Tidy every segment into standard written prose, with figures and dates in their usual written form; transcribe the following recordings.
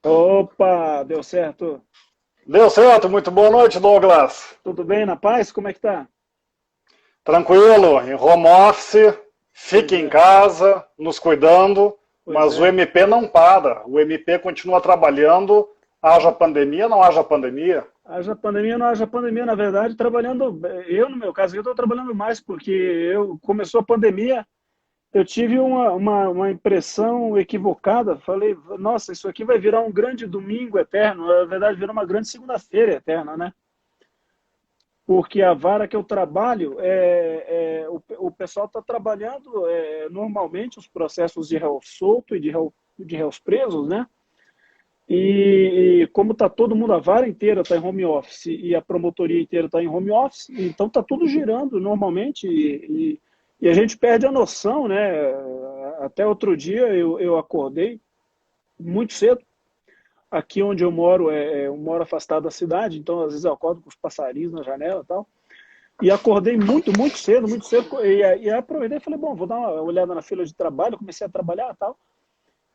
Opa, deu certo. Deu certo, muito boa noite, Douglas. Tudo bem, na paz? Como é que tá? Tranquilo, em home office, Pois fique em é, casa, nos cuidando, pois mas o é. MP não para. O MP continua trabalhando, haja pandemia, não haja pandemia. Haja pandemia, não haja pandemia, na verdade, trabalhando, eu no meu caso, eu estou trabalhando mais, porque começou a pandemia, eu tive uma impressão equivocada, falei, nossa, isso aqui vai virar um grande domingo eterno, na verdade, virou uma grande segunda-feira eterna, né? Porque a vara que eu trabalho, o pessoal está trabalhando normalmente os processos de réu solto e de réus presos, né? E como está todo mundo, a vara inteira está em home office e a promotoria inteira está em home office, então está tudo girando normalmente e a gente perde a noção, né? Até outro dia eu acordei muito cedo. Aqui onde eu moro afastado da cidade, então às vezes eu acordo com os passarinhos na janela e tal. E acordei muito cedo, e aproveitei e falei, bom, vou dar uma olhada na fila de trabalho, comecei a trabalhar e tal,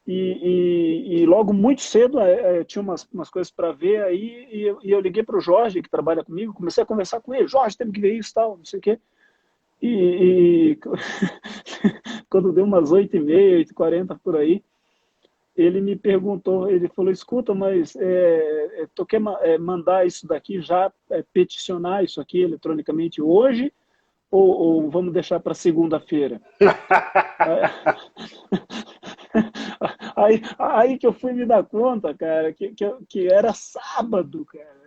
e logo muito cedo tinha umas coisas para ver aí, e eu liguei para o Jorge, que trabalha comigo, comecei a conversar com ele, Jorge, temos que ver isso e tal, não sei o quê, e quando deu umas 8h30, 8h40 por aí, ele me perguntou, ele falou, escuta, mas tu quer mandar isso daqui já, peticionar isso aqui eletronicamente hoje, ou vamos deixar para segunda-feira? Aí que eu fui me dar conta, cara, que era sábado, cara.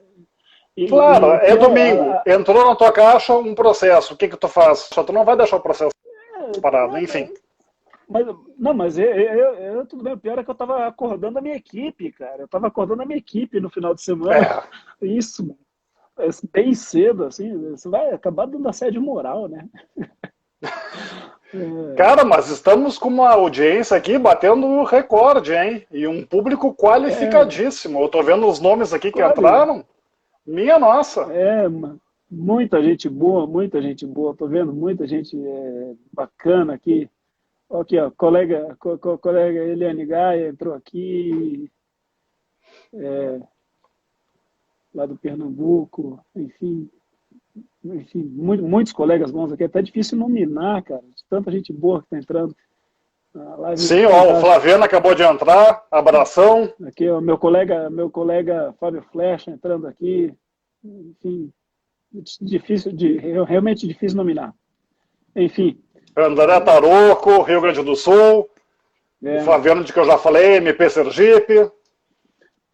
Claro, E o é pior, domingo. Entrou na tua caixa um processo. O que que tu faz? Só tu não vai deixar o processo parado, enfim. mas, não, mas tudo bem. O pior é que eu estava acordando a minha equipe, cara. Eu estava acordando a minha equipe no final de semana. É. Isso, bem cedo, assim. Isso vai acabar dando assédio moral, né? Cara, mas estamos com uma audiência aqui batendo recorde, hein? E um público É, qualificadíssimo. Eu tô vendo os nomes aqui que quase. entraram. Minha nossa. É, muita gente boa, muita gente boa. Tô vendo muita gente bacana aqui. Aqui, ó, colega Eliane Gaia entrou aqui, lá do Pernambuco, enfim, muitos colegas bons aqui. É até difícil nominar, cara, de tanta gente boa que está entrando. A live Sim, ó, o fantástica. Flaviano acabou de entrar. Abração. Aqui, ó, meu colega Fábio Flecha entrando aqui. Enfim, difícil realmente difícil nominar. Enfim, André Taroco, Rio Grande do Sul. O é, Flaviano de que eu já falei, MP Sergipe.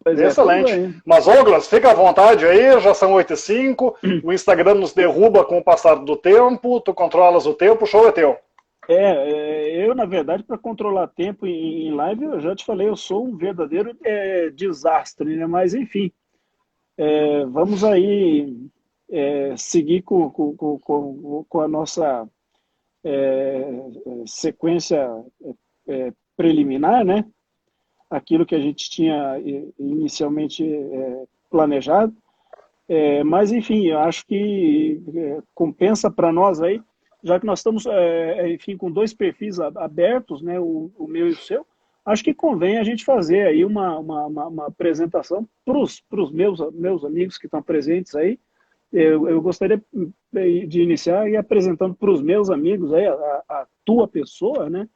pois é, estamos Excelente. aí. Mas, Douglas, fica à vontade aí, já são 8h05. O Instagram nos derruba com o passar do tempo. Tu controlas o tempo, o show é teu. Eu, na verdade, para controlar tempo em live, eu já te falei, eu sou um verdadeiro desastre, né? Mas, enfim, vamos aí seguir com a nossa sequência preliminar, né? Aquilo que a gente tinha inicialmente planejado. Mas, enfim, eu acho que compensa para nós aí, já que nós estamos, enfim, com dois perfis abertos, né, o meu e o seu, acho que convém a gente fazer aí uma apresentação para os meus amigos que estão presentes aí. Eu gostaria de iniciar e apresentando para os meus amigos aí a tua pessoa, né?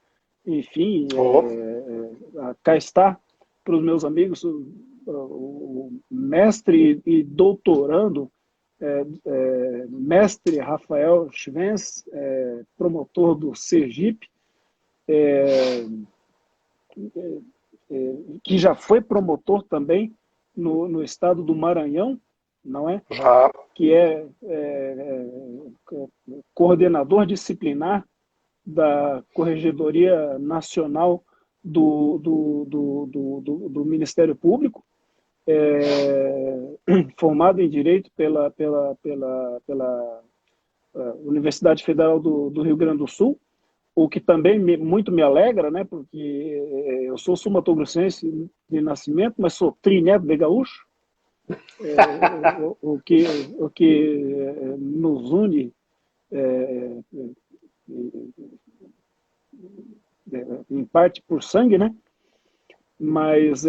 Enfim, Oh, cá está para os meus amigos o mestre e doutorando, mestre Rafael Schwenz, promotor do Sergipe, que já foi promotor também no estado do Maranhão, não é? já. Que coordenador disciplinar da Corregedoria Nacional do Ministério Público, formado em Direito pela Universidade Federal do Rio Grande do Sul, o que também muito me alegra, né, porque eu sou sul-mato-grossense de nascimento, mas sou trineto de gaúcho, o que nos une em parte por sangue, né? Mas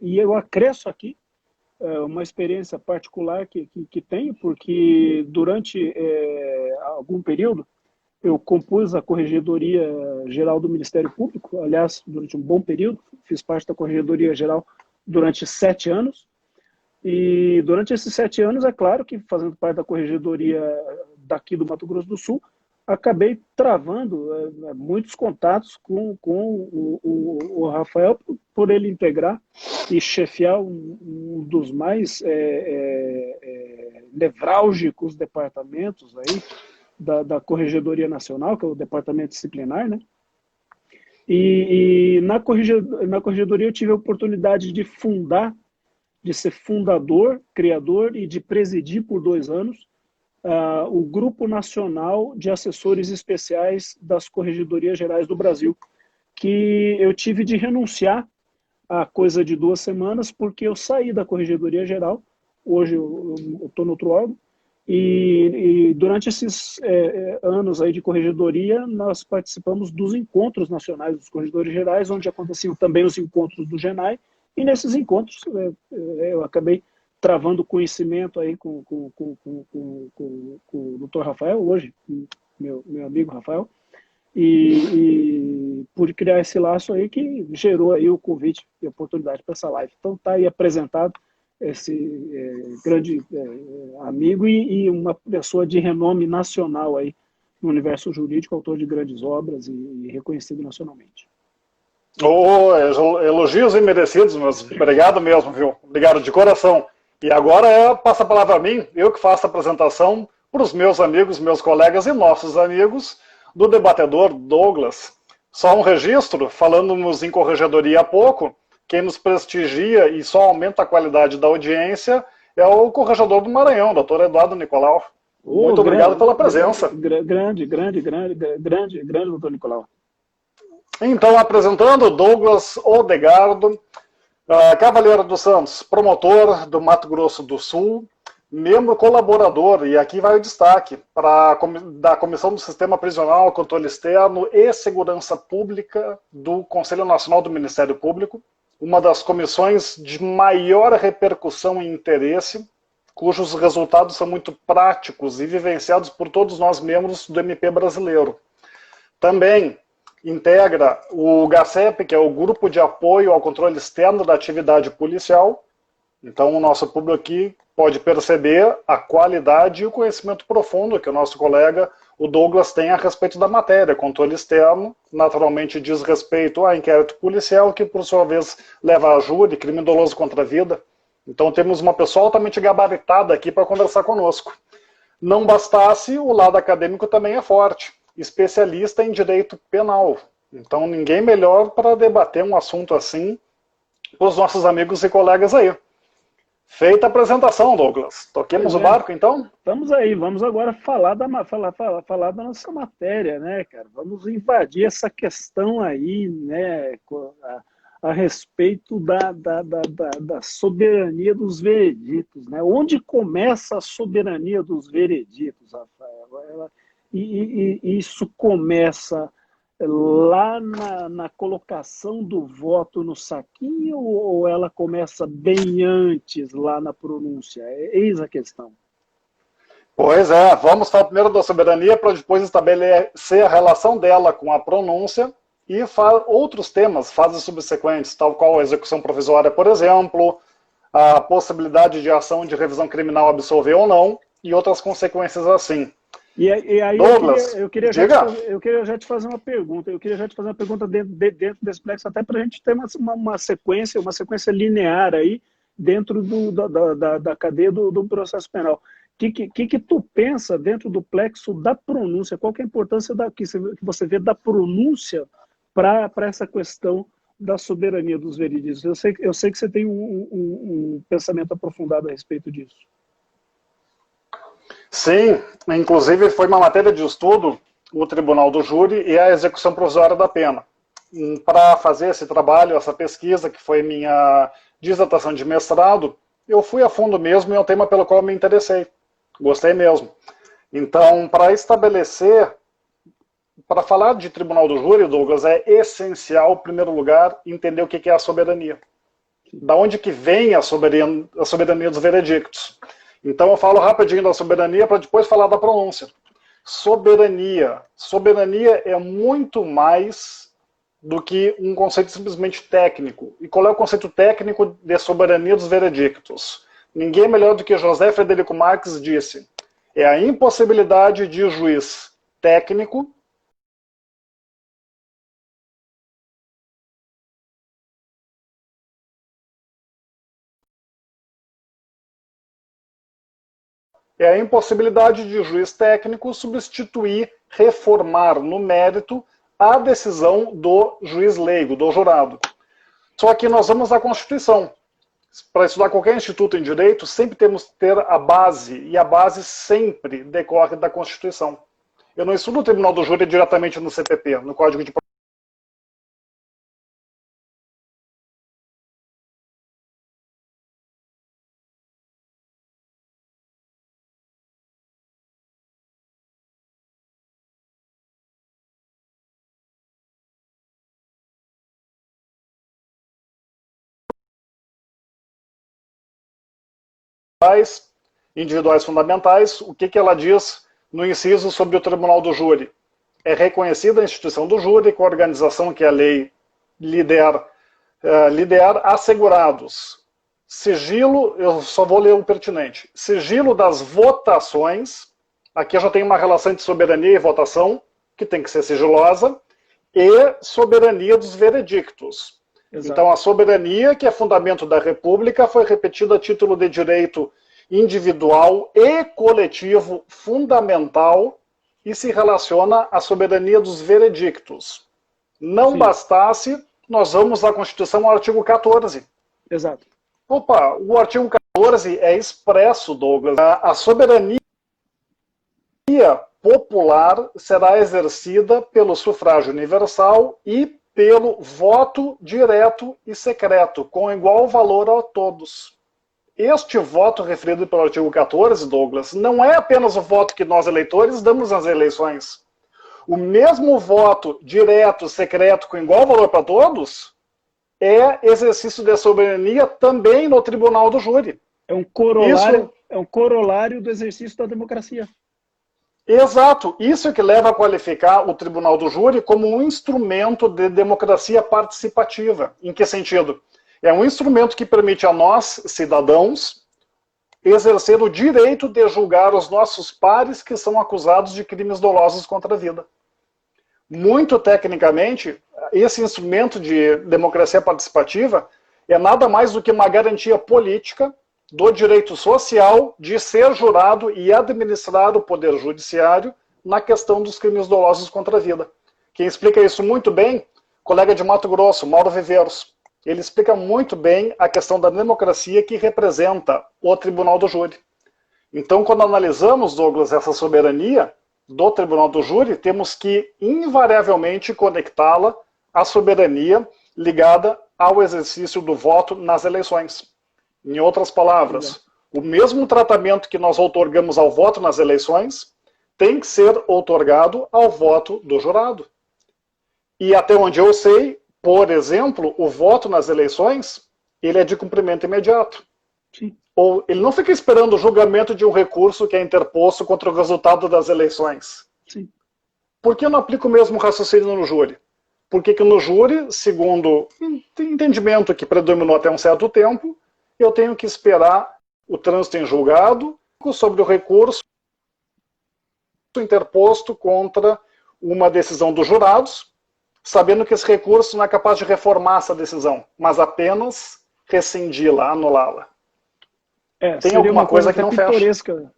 e eu acresço aqui uma experiência particular que tenho, porque durante algum período eu compus a Corregedoria Geral do Ministério Público, aliás, durante um bom período, fiz parte da Corregedoria Geral durante 7 anos, e durante esses 7 anos, é claro que fazendo parte da Corregedoria daqui do Mato Grosso do Sul, acabei travando muitos contatos com o Rafael, por ele integrar e chefiar um dos mais nevrálgicos departamentos aí da Corregedoria Nacional, que é o Departamento Disciplinar, né? E na Corregedoria eu tive a oportunidade de ser fundador, criador e de presidir por 2 anos o Grupo Nacional de Assessores Especiais das Corregedorias Gerais do Brasil, que eu tive de renunciar há coisa de 2 semanas, porque eu saí da Corregedoria Geral, hoje eu estou no outro órgão, e durante esses anos aí de corregedoria, nós participamos dos encontros nacionais dos corregedores gerais, onde aconteciam também os encontros do GENAI, e nesses encontros eu acabei travando conhecimento aí com o Dr. Rafael, hoje, meu amigo Rafael, e por criar esse laço aí que gerou aí o convite e a oportunidade para essa live. Então está aí apresentado esse grande amigo e uma pessoa de renome nacional aí no universo jurídico, autor de grandes obras e reconhecido nacionalmente. Elogios imerecidos, mas obrigado mesmo, viu? Obrigado de coração. E agora passa a palavra a mim, eu que faço a apresentação para os meus amigos, meus colegas e nossos amigos do debatedor Douglas. Só um registro, falando-nos em corregedoria há pouco, quem nos prestigia e só aumenta a qualidade da audiência é o corregedor do Maranhão, doutor Eduardo Nicolau. Muito obrigado pela presença. Grande, doutor Nicolau. Então, apresentando Douglas Odegardo, Cavaleiro dos Santos, promotor do Mato Grosso do Sul, membro colaborador, e aqui vai o destaque, da Comissão do Sistema Prisional, Controle Externo e Segurança Pública do Conselho Nacional do Ministério Público, uma das comissões de maior repercussão e interesse, cujos resultados são muito práticos e vivenciados por todos nós membros do MP brasileiro. Também integra o GACEP, que é o Grupo de Apoio ao Controle Externo da Atividade Policial. Então o nosso público aqui pode perceber a qualidade e o conhecimento profundo que o nosso colega, o Douglas, tem a respeito da matéria. Controle externo, naturalmente, diz respeito a inquérito policial, que por sua vez leva a júri, crime doloso contra a vida. Então temos uma pessoa altamente gabaritada aqui para conversar conosco. Não bastasse, o lado acadêmico também é forte, especialista em direito penal. Então ninguém melhor para debater um assunto assim com os nossos amigos e colegas aí. Feita a apresentação, Douglas. Toquemos o barco, então? Estamos aí, vamos agora falar da nossa matéria, né, cara? Vamos invadir essa questão aí, né, a respeito da soberania dos vereditos, né? Onde começa a soberania dos vereditos, Rafael? E isso começa lá na colocação do voto no saquinho, ou ela começa bem antes, lá na pronúncia? Eis a questão. Pois é, vamos falar primeiro da soberania para depois estabelecer a relação dela com a pronúncia e outros temas, fases subsequentes, tal qual a execução provisória, por exemplo, a possibilidade de ação de revisão criminal absolver ou não, e outras consequências assim. E aí Douglas, eu queria já te fazer uma pergunta. Eu queria já te fazer uma pergunta dentro desse plexo, até para a gente ter uma sequência linear aí dentro da cadeia do processo penal. O que tu pensa dentro do plexo da pronúncia? Qual que é a importância que você vê da pronúncia para essa questão da soberania dos veredictos? Eu sei que você tem um pensamento aprofundado a respeito disso. Sim, inclusive foi uma matéria de estudo, o Tribunal do Júri e a execução provisória da pena. Para fazer esse trabalho, essa pesquisa, que foi minha dissertação de mestrado, eu fui a fundo mesmo e é um tema pelo qual me interessei. Gostei mesmo. Então, para falar de Tribunal do Júri, Douglas, é essencial, em primeiro lugar, entender o que é a soberania. Da onde que vem a soberania dos veredictos? Então eu falo rapidinho da soberania para depois falar da pronúncia. Soberania. Soberania é muito mais do que um conceito simplesmente técnico. E qual é o conceito técnico de soberania dos veredictos? Ninguém melhor do que José Frederico Marques disse. É a impossibilidade de juiz técnico é a impossibilidade de juiz técnico substituir, reformar no mérito a decisão do juiz leigo, do jurado. Só que nós vamos à Constituição. Para estudar qualquer instituto em direito, sempre temos que ter a base, e a base sempre decorre da Constituição. Eu não estudo o Tribunal do Júri diretamente no CPP, no Código de individuais fundamentais. O que ela diz no inciso sobre o Tribunal do Júri? É reconhecida a instituição do júri com a organização que a lei lhe der assegurados. Sigilo, eu só vou ler o pertinente. Sigilo das votações, aqui eu já tenho uma relação entre soberania e votação, que tem que ser sigilosa, e soberania dos veredictos. Exato. Então a soberania, que é fundamento da República, foi repetida a título de direito individual e coletivo fundamental e se relaciona à soberania dos veredictos. Não Sim. bastasse, nós vamos à Constituição, ao artigo 14. Exato. Opa, o artigo 14 é expresso, Douglas. A soberania popular será exercida pelo sufrágio universal e pelo voto direto e secreto, com igual valor a todos. Este voto referido pelo artigo 14, Douglas, não é apenas o voto que nós eleitores damos nas eleições. O mesmo voto direto, secreto, com igual valor para todos, é exercício de soberania também no Tribunal do Júri. É um corolário do exercício da democracia. Exato. Isso é que leva a qualificar o Tribunal do Júri como um instrumento de democracia participativa. Em que sentido? É um instrumento que permite a nós, cidadãos, exercer o direito de julgar os nossos pares que são acusados de crimes dolosos contra a vida. Muito tecnicamente, esse instrumento de democracia participativa é nada mais do que uma garantia política do direito social de ser jurado e administrar o poder judiciário na questão dos crimes dolosos contra a vida. Quem explica isso muito bem, colega de Mato Grosso, Mauro Viveiros. Ele explica muito bem a questão da democracia que representa o Tribunal do Júri. Então, quando analisamos, Douglas, essa soberania do Tribunal do Júri, temos que invariavelmente conectá-la à soberania ligada ao exercício do voto nas eleições. Em outras palavras, o mesmo tratamento que nós outorgamos ao voto nas eleições tem que ser outorgado ao voto do jurado. E até onde eu sei, por exemplo, o voto nas eleições, ele é de cumprimento imediato. Sim. Ou ele não fica esperando o julgamento de um recurso que é interposto contra o resultado das eleições. Sim. Por que eu não aplico o mesmo raciocínio no júri? Porque que no júri, segundo o entendimento que predominou até um certo tempo, eu tenho que esperar o trânsito em julgado sobre o recurso interposto contra uma decisão dos jurados, sabendo que esse recurso não é capaz de reformar essa decisão, mas apenas rescindi-la, anulá-la. Tem alguma coisa que não fecha.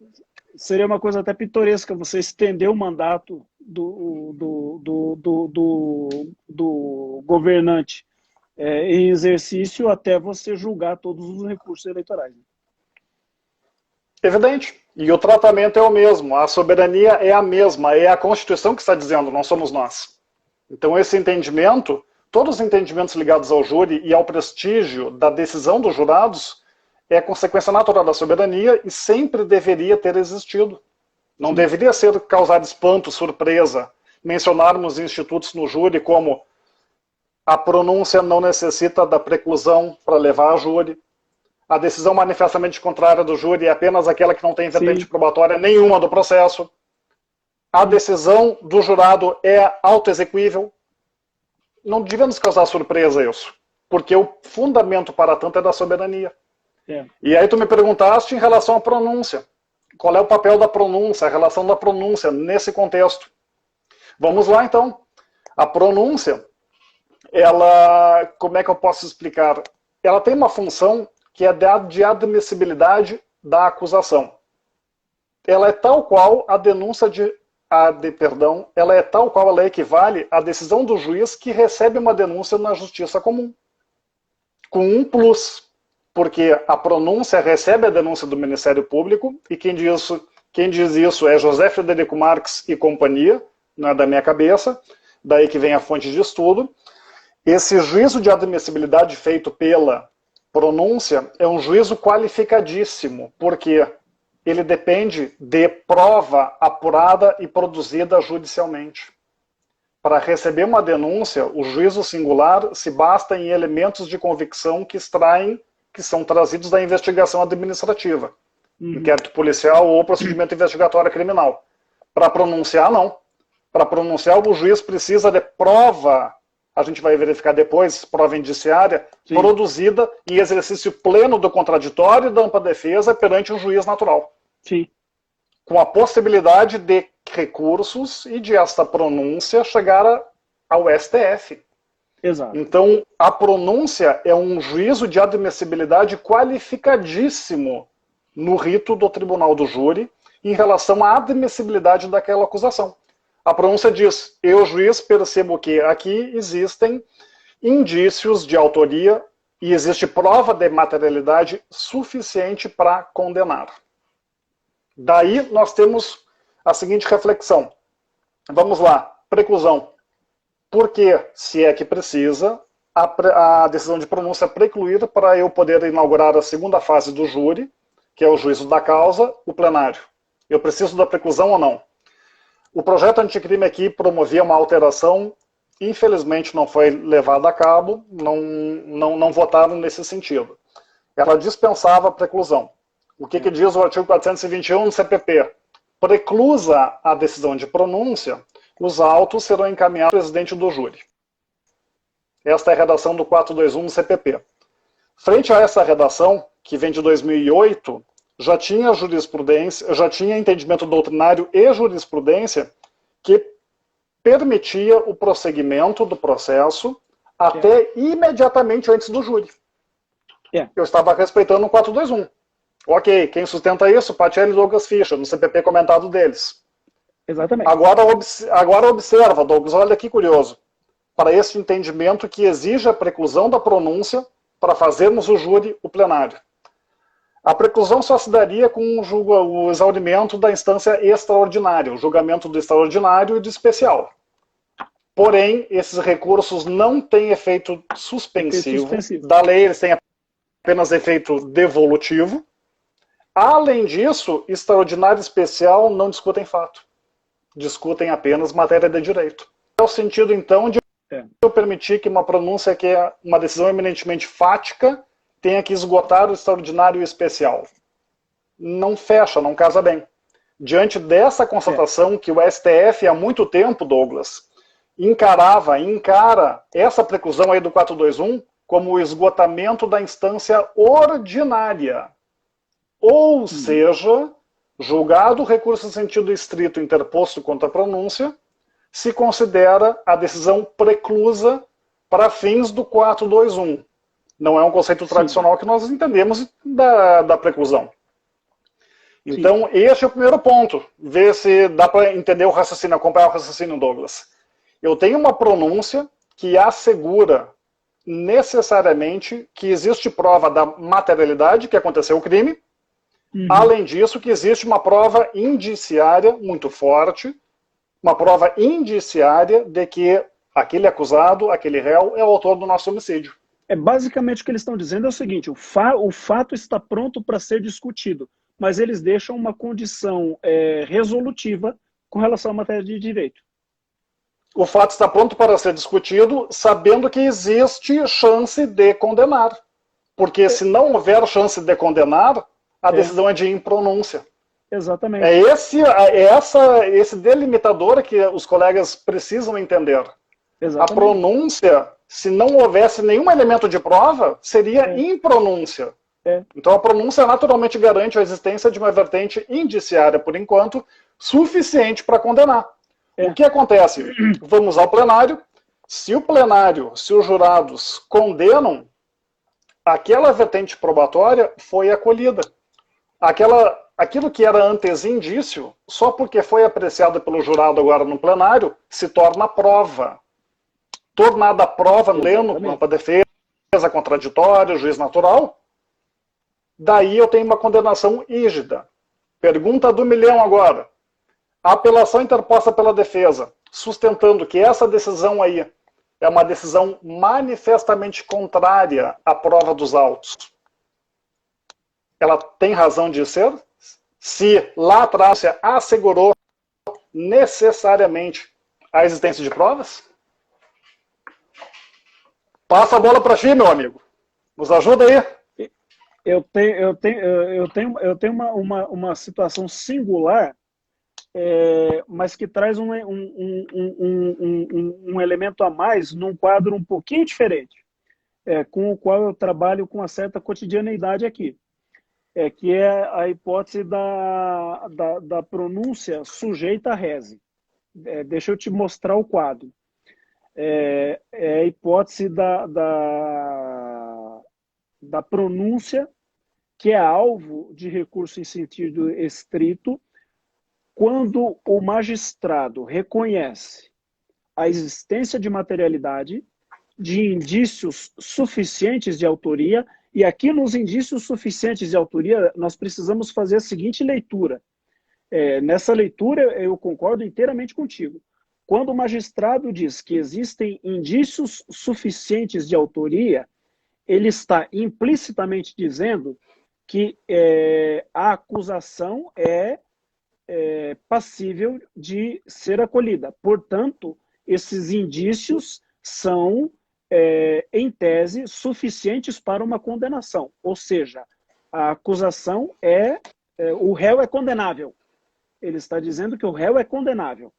Seria uma coisa até pitoresca você estender o mandato do governante em exercício até você julgar todos os recursos eleitorais. Evidente. E o tratamento é o mesmo. A soberania é a mesma. É a Constituição que está dizendo, não somos nós. Então esse entendimento, todos os entendimentos ligados ao júri e ao prestígio da decisão dos jurados é consequência natural da soberania e sempre deveria ter existido. Não deveria ser causar espanto, surpresa, mencionarmos institutos no júri como A pronúncia não necessita da preclusão para levar a júri. A decisão manifestamente contrária do júri é apenas aquela que não tem vertente probatória nenhuma do processo. A decisão do jurado é autoexequível. Não devia nos causar surpresa isso, porque o fundamento para tanto é da soberania. E aí tu me perguntaste em relação à pronúncia. Qual é o papel da pronúncia, a relação da pronúncia nesse contexto? Vamos lá, então. A pronúncia, ela, como é que eu posso explicar? Ela tem uma função que é de admissibilidade da acusação. Ela é tal qual a denúncia ela é tal qual ela equivale à decisão do juiz que recebe uma denúncia na justiça comum. Com um plus, porque a pronúncia recebe a denúncia do Ministério Público, e quem diz isso é José Frederico Marques e companhia, não é da minha cabeça, daí que vem a fonte de estudo. Esse juízo de admissibilidade feito pela pronúncia é um juízo qualificadíssimo, porque ele depende de prova apurada e produzida judicialmente. Para receber uma denúncia, o juízo singular se basta em elementos de convicção que são trazidos da investigação administrativa, inquérito policial ou procedimento investigatório criminal. Para pronunciar, não. Para pronunciar, o juiz precisa de prova, a gente vai verificar depois, prova indiciária, produzida em exercício pleno do contraditório e da ampla defesa perante o juiz natural. Com a possibilidade de recursos e de esta pronúncia chegar ao STF. Exato. Então, a pronúncia é um juízo de admissibilidade qualificadíssimo no rito do tribunal do júri em relação à admissibilidade daquela acusação. A pronúncia diz: eu, juiz, percebo que aqui existem indícios de autoria e existe prova de materialidade suficiente para condenar. Daí nós temos a seguinte reflexão. Vamos lá, preclusão. Porque, se é que precisa, a decisão de pronúncia precluir para eu poder inaugurar a segunda fase do júri, que é o juízo da causa, o plenário. Eu preciso da preclusão ou não? O projeto anticrime aqui promovia uma alteração, infelizmente não foi levada a cabo, não votaram nesse sentido. Ela dispensava a preclusão. O que diz o artigo 421 do CPP? Preclusa a decisão de pronúncia, os autos serão encaminhados ao presidente do júri. Esta é a redação do 421 do CPP. Frente a essa redação, que vem de 2008, já tinha jurisprudência, já tinha entendimento doutrinário e jurisprudência que permitia o prosseguimento do processo até imediatamente antes do júri. Eu estava respeitando o 421. Ok, quem sustenta isso? Patielli e Douglas Fischer, no CPP comentado deles. Exatamente. Agora observa, Douglas, olha que curioso. Para esse entendimento que exige a preclusão da pronúncia para fazermos o júri, o plenário. A preclusão só se daria com o exaurimento da instância extraordinária, o julgamento do extraordinário e do especial. Porém, esses recursos não têm efeito suspensivo. Da lei, eles têm apenas efeito devolutivo. Além disso, extraordinário e especial não discutem fato. Discutem apenas matéria de direito. É o sentido, então, de eu permitir que uma pronúncia que é uma decisão eminentemente fática tenha que esgotar o extraordinário e o especial. Não fecha, não casa bem. Diante dessa constatação que o STF há muito tempo, Douglas, encara essa preclusão aí do 421 como o esgotamento da instância ordinária. Ou seja, julgado o recurso em sentido estrito interposto contra a pronúncia, se considera a decisão preclusa para fins do 421. Não é um conceito tradicional que nós entendemos da preclusão. Então, este é o primeiro ponto. Ver se dá para entender o raciocínio, acompanhar o raciocínio, Douglas. Eu tenho uma pronúncia que assegura necessariamente que existe prova da materialidade que aconteceu o crime. Além disso, que existe uma prova indiciária muito forte, uma prova indiciária de que aquele acusado, aquele réu, é o autor do nosso homicídio. Basicamente o que eles estão dizendo é o seguinte: o fato está pronto para ser discutido, mas eles deixam uma condição resolutiva com relação à matéria de direito. O fato está pronto para ser discutido, sabendo que existe chance de condenar. Porque se não houver chance de condenar, a decisão é de impronúncia. Exatamente. É esse delimitador que os colegas precisam entender. Exatamente. A pronúncia, se não houvesse nenhum elemento de prova, seria impronúncia. Então a pronúncia naturalmente garante a existência de uma vertente indiciária, por enquanto, suficiente para condenar. O que acontece? Vamos ao plenário. Se os jurados condenam, aquela vertente probatória foi acolhida. Aquilo que era antes indício, só porque foi apreciado pelo jurado agora no plenário, se torna prova. Tornada prova, lendo, para defesa, contraditório, juiz natural, daí eu tenho uma condenação rígida. Pergunta do milhão agora. A apelação interposta pela defesa, sustentando que essa decisão aí é uma decisão manifestamente contrária à prova dos autos. Ela tem razão de ser? Se lá atrás se assegurou necessariamente a existência de provas? Passa a bola para ti, meu amigo. Nos ajuda aí. Eu tenho uma situação singular, mas que traz um elemento a mais num quadro um pouquinho diferente, com o qual eu trabalho com uma certa cotidianeidade aqui, que é a hipótese da pronúncia sujeita à rese. Deixa eu te mostrar o quadro. É a hipótese da pronúncia que é alvo de recurso em sentido estrito quando o magistrado reconhece a existência de materialidade, de indícios suficientes de autoria, e aqui nos indícios suficientes de autoria nós precisamos fazer a seguinte leitura. Nessa leitura eu concordo inteiramente contigo. Quando o magistrado diz que existem indícios suficientes de autoria, ele está implicitamente dizendo que a acusação é passível de ser acolhida. Portanto, esses indícios são, em tese, suficientes para uma condenação. Ou seja, a acusação o réu é condenável. Ele está dizendo que o réu é condenável.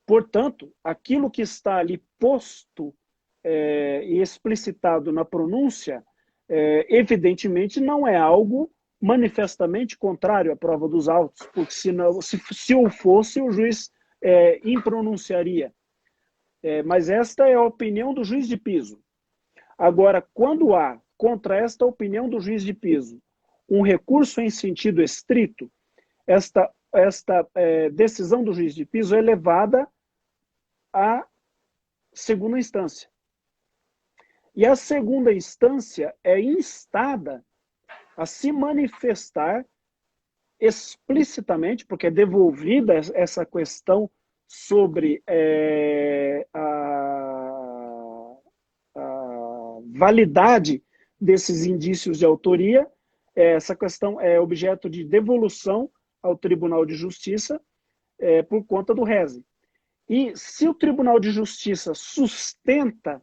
Portanto, aquilo que está ali posto e explicitado na pronúncia, evidentemente não é algo manifestamente contrário à prova dos autos, porque se o fosse, o juiz impronunciaria. Mas esta é a opinião do juiz de piso. Agora, quando há, contra esta opinião do juiz de piso, um recurso em sentido estrito, esta decisão do juiz de piso é levada à segunda instância. E a segunda instância é instada a se manifestar explicitamente, porque é devolvida essa questão sobre a validade desses indícios de autoria. Essa questão é objeto de devolução ao Tribunal de Justiça por conta do rese. E se o Tribunal de Justiça sustenta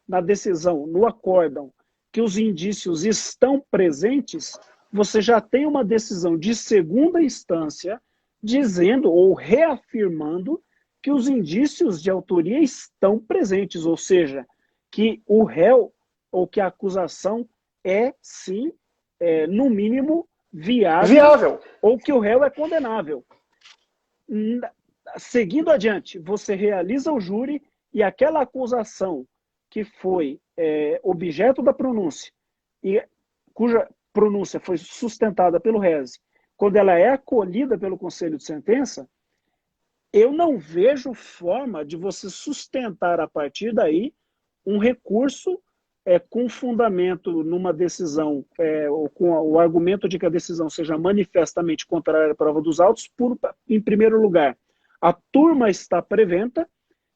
na decisão, no acórdão, que os indícios estão presentes, você já tem uma decisão de segunda instância dizendo ou reafirmando que os indícios de autoria estão presentes, ou seja, que o réu ou que a acusação é, sim, no mínimo, viável, ou que o réu é condenável. Seguindo adiante, você realiza o júri e aquela acusação que foi objeto da pronúncia e cuja pronúncia foi sustentada pelo rese, quando ela é acolhida pelo conselho de sentença, eu não vejo forma de você sustentar a partir daí um recurso com fundamento numa decisão, ou com o argumento de que a decisão seja manifestamente contrária à prova dos autos, em primeiro lugar, a turma está preventa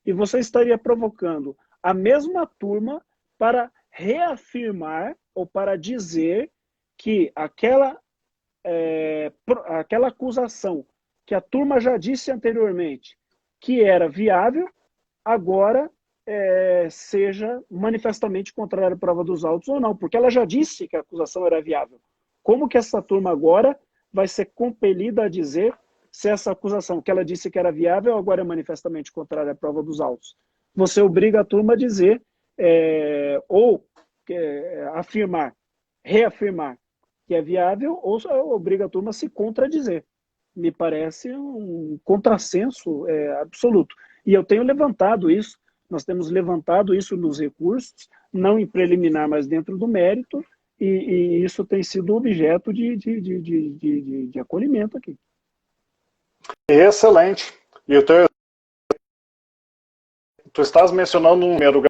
e você estaria provocando a mesma turma para reafirmar ou para dizer que aquela acusação que a turma já disse anteriormente que era viável, agora seja manifestamente contrária à prova dos autos ou não, porque ela já disse que a acusação era viável. Como que essa turma agora vai ser compelida a dizer se essa acusação que ela disse que era viável agora é manifestamente contrária à prova dos autos? Você obriga a turma a dizer afirmar, reafirmar que é viável, ou obriga a turma a se contradizer. Me parece um contrassenso absoluto. E eu tenho levantado isso, nós temos levantado isso nos recursos, não em preliminar, mas dentro do mérito, e isso tem sido objeto de acolhimento aqui. Excelente. E tu estás mencionando um número,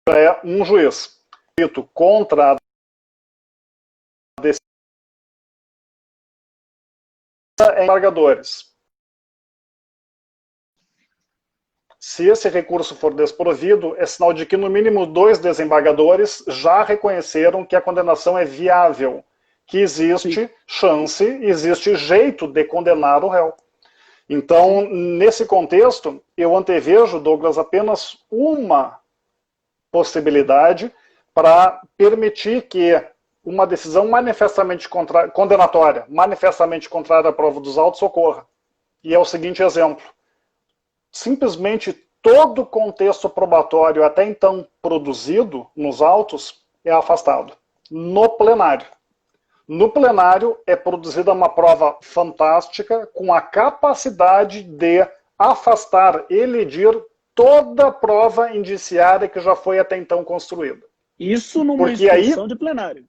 é um juiz contra a decisão de embargadores. Se esse recurso for desprovido, é sinal de que no mínimo 2 desembargadores já reconheceram que a condenação é viável, que existe chance, existe jeito de condenar o réu. Então, nesse contexto, eu antevejo, Douglas, apenas uma possibilidade para permitir que uma decisão manifestamente condenatória, manifestamente contrária à prova dos autos, ocorra. E é o seguinte exemplo. Simplesmente todo o contexto probatório até então produzido nos autos é afastado. No plenário. No plenário é produzida uma prova fantástica com a capacidade de afastar, elidir toda a prova indiciária que já foi até então construída. Isso numa instrução de plenário.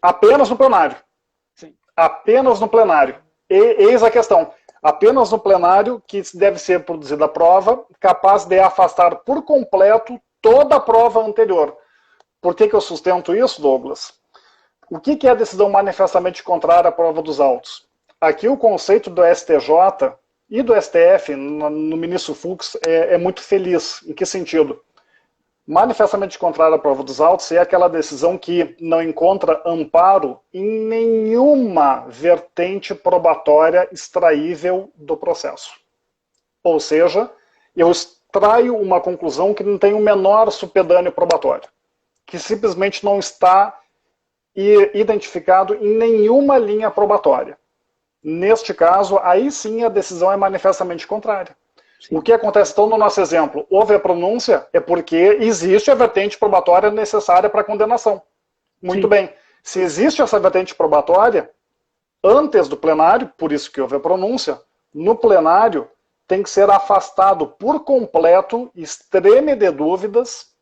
Apenas no plenário. Sim. Apenas no plenário. Eis a questão. Apenas no plenário que deve ser produzida a prova capaz de afastar por completo toda a prova anterior. Por que eu sustento isso, Douglas? O que é a decisão manifestamente contrária à prova dos autos? Aqui o conceito do STJ e do STF, no ministro Fux, é muito feliz. Em que sentido? Manifestamente contrária à prova dos autos é aquela decisão que não encontra amparo em nenhuma vertente probatória extraível do processo. Ou seja, eu extraio uma conclusão que não tem o menor supedâneo probatório, que simplesmente não está identificado em nenhuma linha probatória. Neste caso, aí sim a decisão é manifestamente contrária. Sim. O que acontece então no nosso exemplo? Houve a pronúncia, é porque existe a vertente probatória necessária para a condenação. Muito sim. Bem. Se existe essa vertente probatória, antes do plenário, por isso que houve a pronúncia, no plenário tem que ser afastado por completo, extreme de dúvidas,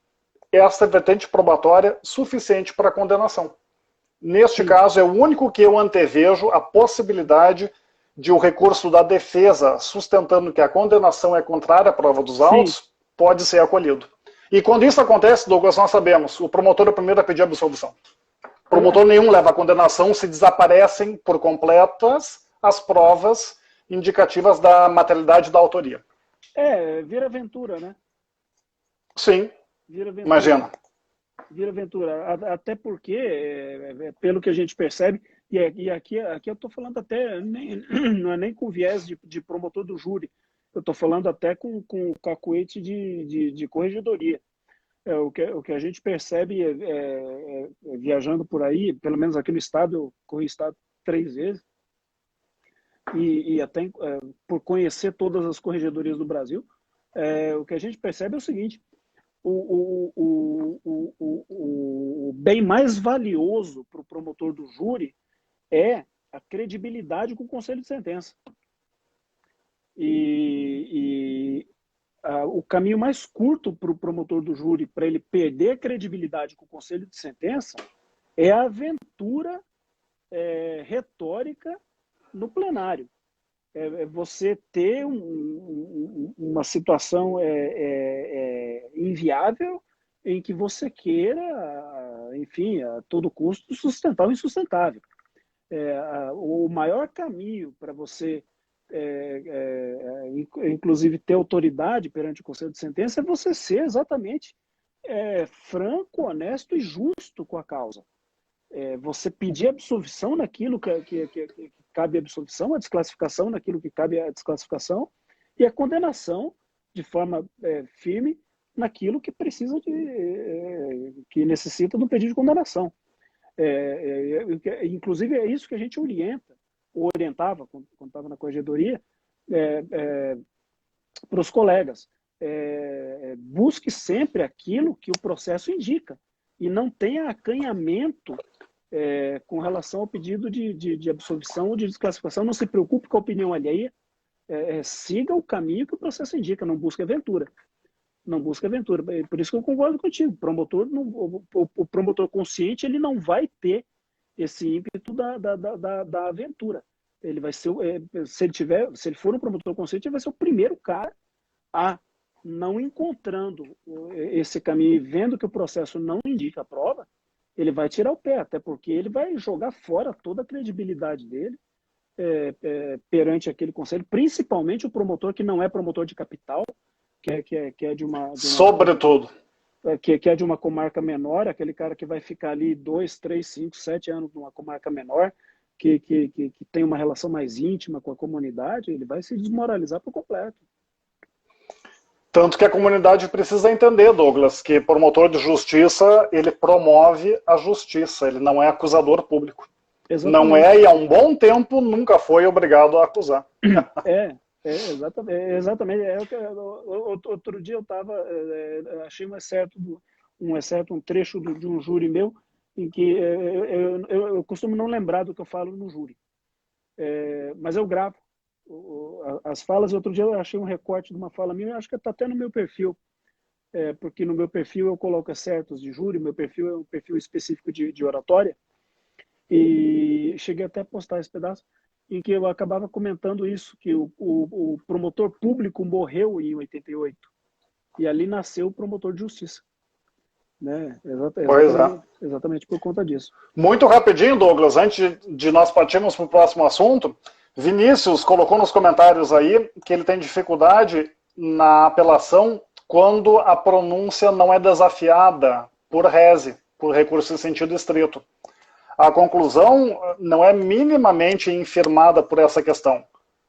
essa vertente probatória suficiente para a condenação. Neste sim. Caso, é o único que eu antevejo a possibilidade de o recurso da defesa sustentando que a condenação é contrária à prova dos autos, sim. Pode ser acolhido. E quando isso acontece, Douglas, nós sabemos, o promotor é o primeiro a pedir absolvição. Promotor nenhum leva a condenação se desaparecem por completas as provas indicativas da materialidade da autoria. Vira aventura, né? Sim, vira aventura. Imagina. Vira aventura, até porque, pelo que a gente percebe, e aqui eu estou falando até, não é nem com viés de promotor do júri, eu estou falando até com cacuete de corregedoria. O que a gente percebe viajando por aí, pelo menos aqui no estado, eu corri estado 3 vezes, e até por conhecer todas as corregedorias do Brasil, o que a gente percebe é o seguinte: o bem mais valioso para o promotor do júri é a credibilidade com o conselho de sentença. O caminho mais curto para o promotor do júri, para ele perder a credibilidade com o conselho de sentença, é a aventura retórica no plenário. Você ter uma situação inviável em que você queira, enfim, a todo custo, sustentar o insustentável. O maior caminho para você, inclusive, ter autoridade perante o conselho de sentença é você ser exatamente franco, honesto e justo com a causa. Você pedir absolvição naquilo que cabe absolvição, a desclassificação naquilo que cabe a desclassificação, e a condenação de forma firme naquilo que precisa que necessita do pedido de condenação. Inclusive, é isso que a gente orientava, quando estava na corregedoria, para os colegas. Busque sempre aquilo que o processo indica e não tenha acanhamento com relação ao pedido de absolvição ou de desclassificação. Não se preocupe com a opinião alheia, siga o caminho que o processo indica, não busque aventura. Não busca aventura. Por isso que eu concordo contigo. O promotor consciente, ele não vai ter esse ímpeto da aventura. Ele vai ser, se ele for um promotor consciente, ele vai ser o primeiro cara a, não encontrando esse caminho e vendo que o processo não indica a prova, ele vai tirar o pé, até porque ele vai jogar fora toda a credibilidade dele perante aquele conselho, principalmente o promotor que não é promotor de capital, que é de uma sobretudo que é de uma comarca menor, aquele cara que vai ficar ali 2, 3, 5, 7 anos numa comarca menor, que tem uma relação mais íntima com a comunidade, ele vai se desmoralizar por completo. Tanto que a comunidade precisa entender, Douglas, que promotor de justiça, ele promove a justiça, ele não é acusador público. Exatamente. Não é, e há um bom tempo nunca foi obrigado a acusar. Exatamente. Outro dia eu achei um trecho de um júri meu, em que eu costumo não lembrar do que eu falo no júri, mas eu gravo as falas. Outro dia eu achei um recorte de uma fala minha, eu acho que está até no meu perfil, porque no meu perfil eu coloco excertos de júri, meu perfil é um perfil específico de oratória, e cheguei até a postar esse pedaço, em que eu acabava comentando isso, que o promotor público morreu em 88, e ali nasceu o promotor de justiça. Né? Exatamente por conta disso. Muito rapidinho, Douglas, antes de nós partirmos para o próximo assunto, Vinícius colocou nos comentários aí que ele tem dificuldade na apelação quando a pronúncia não é desafiada por rese, por recurso em sentido estrito. A conclusão não é minimamente infirmada por essa questão.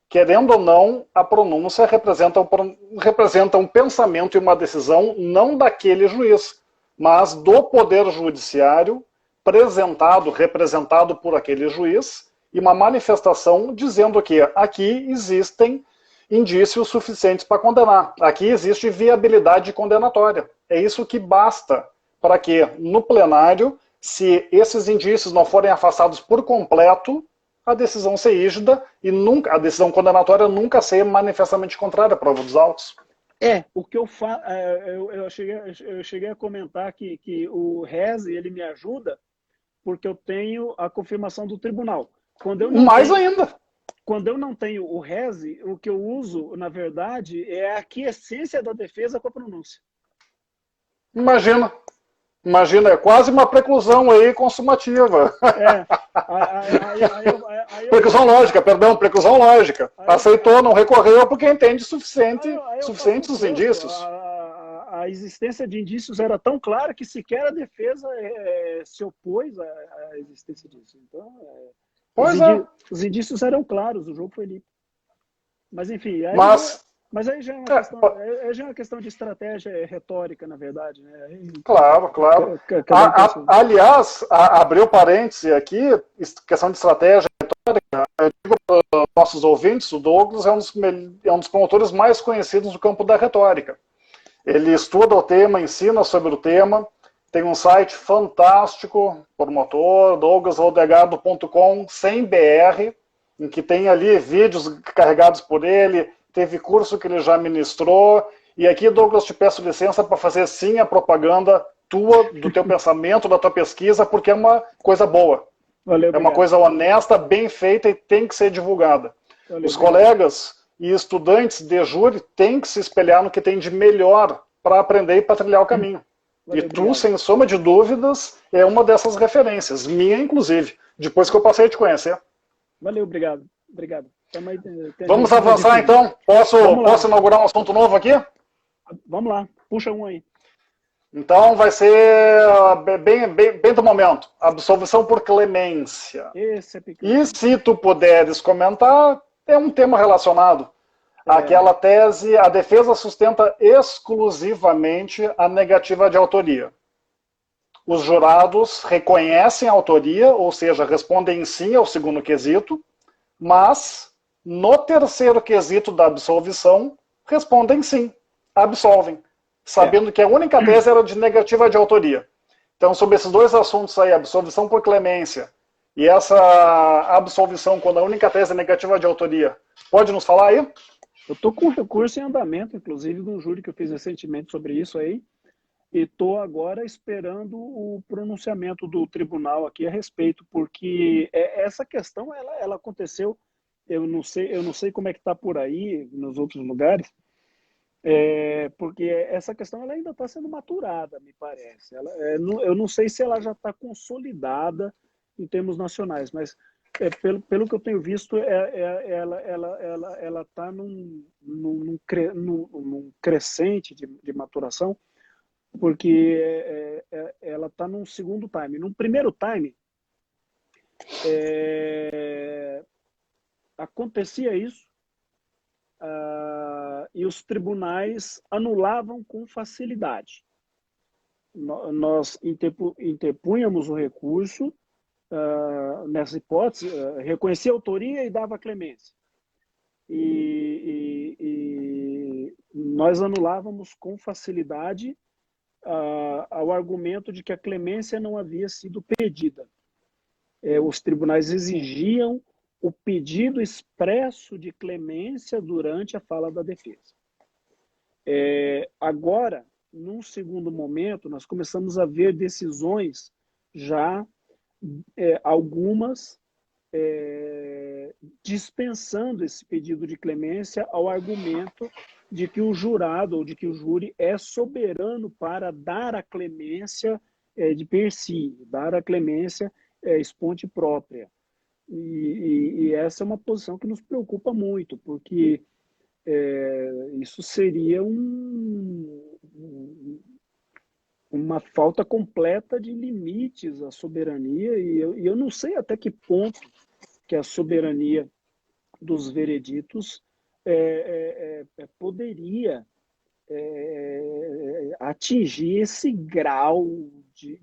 Querendo ou não, a pronúncia representa um pensamento e uma decisão não daquele juiz, mas do Poder Judiciário, representado por aquele juiz, e uma manifestação dizendo que aqui existem indícios suficientes para condenar. Aqui existe viabilidade condenatória. É isso que basta para que, no plenário, se esses indícios não forem afastados por completo, a decisão ser rígida e a decisão condenatória nunca ser manifestamente contrária à prova dos autos. O que eu falo, eu cheguei a comentar que o rese, ele me ajuda porque eu tenho a confirmação do tribunal. Quando eu não tenho o rese, o que eu uso, na verdade, é a aquiescência da defesa com a pronúncia. Imagina, é quase uma preclusão aí consumativa. Preclusão lógica. Aceitou, não recorreu porque entende suficientes os indícios. A existência de indícios era tão clara que sequer a defesa se opôs à existência disso. Então, os indícios eram claros, o jogo foi limpo. Mas, enfim... Mas aí já é uma questão de estratégia retórica, na verdade. Né? Claro. Aliás, abriu parêntese aqui, questão de estratégia retórica, eu digo para os nossos ouvintes, o Douglas é um dos promotores mais conhecidos no campo da retórica. Ele estuda o tema, ensina sobre o tema, tem um site fantástico, promotor, douglasodegardo.com, sem BR, em que tem ali vídeos carregados por ele, teve curso que ele já ministrou, e aqui, Douglas, te peço licença para fazer sim a propaganda tua, do teu pensamento, da tua pesquisa, porque é uma coisa boa. Valeu, é uma coisa honesta, bem feita e tem que ser divulgada. Os colegas e estudantes de júri têm que se espelhar no que tem de melhor para aprender e para trilhar o caminho. E tu, sem soma de dúvidas, é uma dessas referências, minha inclusive, depois que eu passei a te conhecer. Valeu, obrigado. Vamos avançar então? Posso inaugurar um assunto novo aqui? Vamos lá, puxa um aí. Então vai ser bem do momento. Absolvição por clemência. Esse é pequeno. E se tu puderes comentar, é um tema relacionado. Aquela tese, a defesa sustenta exclusivamente a negativa de autoria. Os jurados reconhecem a autoria, ou seja, respondem sim ao segundo quesito, mas no terceiro quesito da absolvição, respondem sim, absolvem, sabendo que a única tese era de negativa de autoria. Então, sobre esses dois assuntos aí, absolvição por clemência e essa absolvição quando a única tese é negativa de autoria, pode nos falar aí? Eu estou com um recurso em andamento, inclusive, de um júri que eu fiz recentemente sobre isso aí, e estou agora esperando o pronunciamento do tribunal aqui a respeito, porque essa questão ela aconteceu, eu não sei como é que está por aí nos outros lugares, porque essa questão ela ainda está sendo maturada, me parece. Eu não sei se ela já está consolidada em termos nacionais, mas pelo que eu tenho visto, ela está num crescente de maturação, porque ela está num segundo time. Num primeiro time, acontecia isso, e os tribunais anulavam com facilidade. Nós interpunhamos o recurso nessa hipótese, reconhecia a autoria e dava clemência. E nós anulávamos com facilidade ao argumento de que a clemência não havia sido pedida. Os tribunais exigiam o pedido expresso de clemência durante a fala da defesa. Agora, num segundo momento, nós começamos a ver decisões já, algumas, dispensando esse pedido de clemência ao argumento de que o jurado ou de que o júri é soberano para dar a clemência de per si, dar a clemência esponte própria. E essa é uma posição que nos preocupa muito, porque isso seria uma falta completa de limites à soberania, e eu não sei até que ponto que a soberania dos vereditos poderia atingir esse grau de